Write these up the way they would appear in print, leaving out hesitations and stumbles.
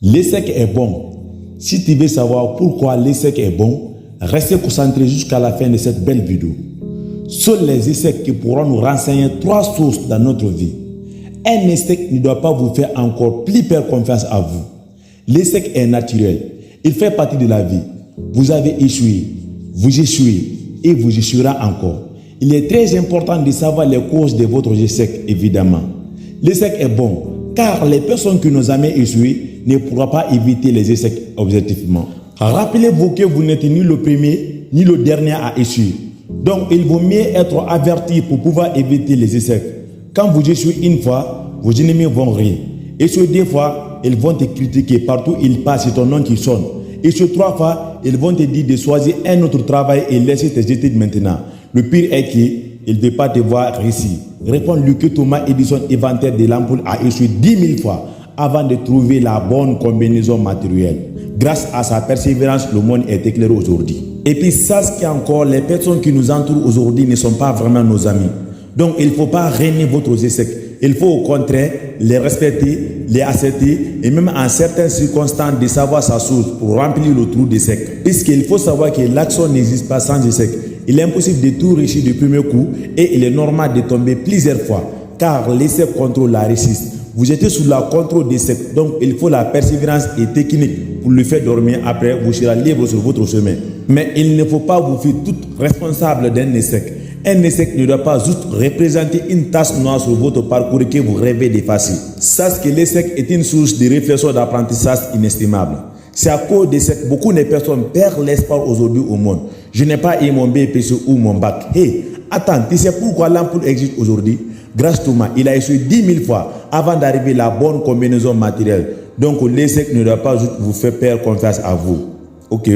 L'échec est bon. Si tu veux savoir pourquoi l'échec est bon, restez concentré jusqu'à la fin de cette belle vidéo. Seuls les échecs qui pourront nous renseigner 3 sources dans notre vie. Un échec ne doit pas vous faire encore plus perdre confiance à vous. L'échec est naturel. Il fait partie de la vie. Vous avez échoué, vous échouez et vous échouerez encore. Il est très important de savoir les causes de votre échec, évidemment. L'échec est bon, car les personnes qui n'ont jamais échoué ne pourront pas éviter les échecs objectivement. Rappelez-vous que vous n'êtes ni le premier ni le dernier à échouer. Donc, il vaut mieux être averti pour pouvoir éviter les échecs. Quand vous échouez une fois, vos ennemis vont rire. Échouer 2 fois, ils vont te critiquer. Partout où ils passent, c'est ton nom qui sonne. Échouer 3 fois, ils vont te dire de choisir un autre travail et laisser tes études maintenant. Le pire est qu'ils ne veulent pas te voir réussir. Réponds-lui que Thomas Edison, inventeur de l'ampoule, a échoué 10 000 fois avant de trouver la bonne combinaison matérielle. Grâce à sa persévérance, le monde est éclairé aujourd'hui. Et puis, sache qu'encore, les personnes qui nous entourent aujourd'hui ne sont pas vraiment nos amis. Donc, il ne faut pas renier votre échec. Il faut au contraire les respecter, les accepter et même en certaines circonstances de savoir sa source pour remplir le trou d'échec. Puisqu'il faut savoir que l'action n'existe pas sans échec. Il est impossible de tout réussir du premier coup et il est normal de tomber plusieurs fois car l'échec contrôle la réussite. Vous êtes sous la contrôle d'échec, donc il faut la persévérance et technique pour le faire dormir. Après, vous serez libre sur votre chemin. Mais il ne faut pas vous faire tout responsable d'un échec. Un échec ne doit pas juste représenter une tache noire sur votre parcours que vous rêvez d'effacer. Sachez que l'échec est une source de réflexion d'apprentissage inestimable. C'est à cause d'échec beaucoup de personnes perdent l'espoir aujourd'hui au monde. Je n'ai pas eu mon BPC ou mon bac. Hey, attends, tu sais pourquoi l'ampoule existe aujourd'hui? Grâce à Thomas, il a échoué 10 000 fois avant d'arriver à la bonne combinaison matérielle. Donc l'échec ne doit pas juste vous faire perdre confiance à vous. Ok?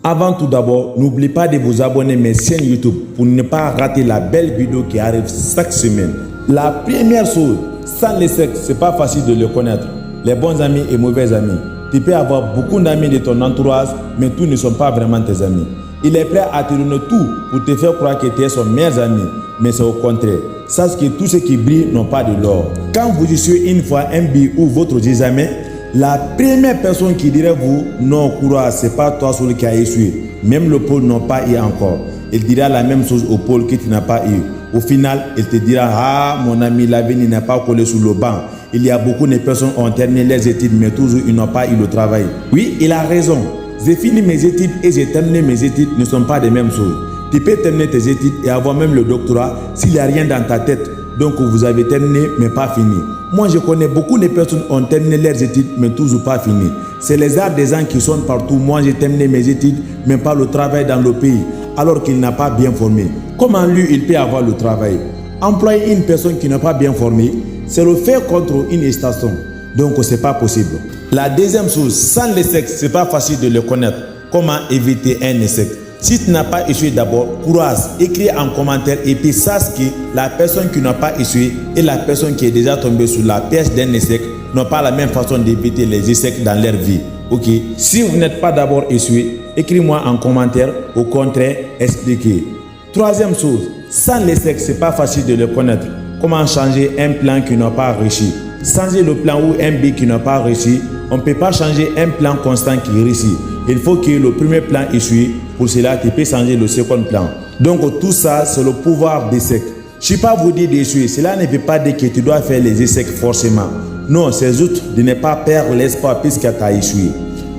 Avant tout d'abord, n'oubliez pas de vous abonner à mes chaînes YouTube pour ne pas rater la belle vidéo qui arrive chaque semaine. La première chose, sans l'échec, ce n'est pas facile de le connaître. Les bons amis et mauvais amis. Tu peux avoir beaucoup d'amis de ton entourage, mais tous ne sont pas vraiment tes amis. Il est prêt à te donner tout pour te faire croire que tu es son meilleur ami, mais c'est au contraire. Sache que tous ceux qui brillent n'ont pas de l'or. Quand vous échouez une fois un billet ou votre examen, la première personne qui dirait vous, non, courage, ce n'est pas toi celui qui a échoué. Même le pôle n'a pas eu encore. Il dira la même chose au pôle que tu n'as pas eu. Au final, il te dira, ah, mon ami, l'avenir n'est pas collé sous le banc. Il y a beaucoup de personnes qui ont terminé les études, mais toujours ils n'ont pas eu le travail. Oui, il a raison. J'ai fini mes études et j'ai terminé mes études ne sont pas les mêmes choses. Tu peux terminer tes études et avoir même le doctorat s'il n'y a rien dans ta tête. Donc vous avez terminé mais pas fini. Moi je connais beaucoup de personnes qui ont terminé leurs études mais toujours pas fini. C'est les arts des gens qui sont partout. Moi j'ai terminé mes études mais pas le travail dans le pays alors qu'il n'a pas bien formé. Comment lui il peut avoir le travail? Employer une personne qui n'est pas bien formée, c'est le faire contre une station. Donc c'est pas possible. La deuxième chose, sans l'échec, c'est pas facile de le connaître. Comment éviter un échec? Si tu n'as pas échoué d'abord, courage, écris en commentaire et puis sache que la personne qui n'a pas échoué et la personne qui est déjà tombée sous la piège d'un échec n'ont pas la même façon d'éviter les échecs dans leur vie. Ok? Si vous n'êtes pas d'abord échoué, écris-moi en commentaire, au contraire, expliquez. Troisième chose, sans l'échec, c'est pas facile de le connaître. Comment changer un plan qui n'a pas réussi? Changer le plan ou un but qui n'a pas réussi, on ne peut pas changer un plan constant qui réussit. Il faut que le premier plan échoue. Pour cela, tu peux changer le second plan. Donc tout ça, c'est le pouvoir d'échec. Je ne sais pas vous dire d'échouer. Cela ne veut pas dire que tu dois faire les échecs forcément. Non, c'est juste de ne pas perdre l'espoir puisque tu as échoué.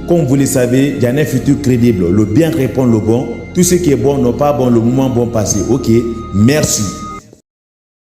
Comme vous le savez, il y a un futur crédible. Le bien répond le bon. Tout ce qui est bon n'est pas bon, le moment bon passé. Ok, merci.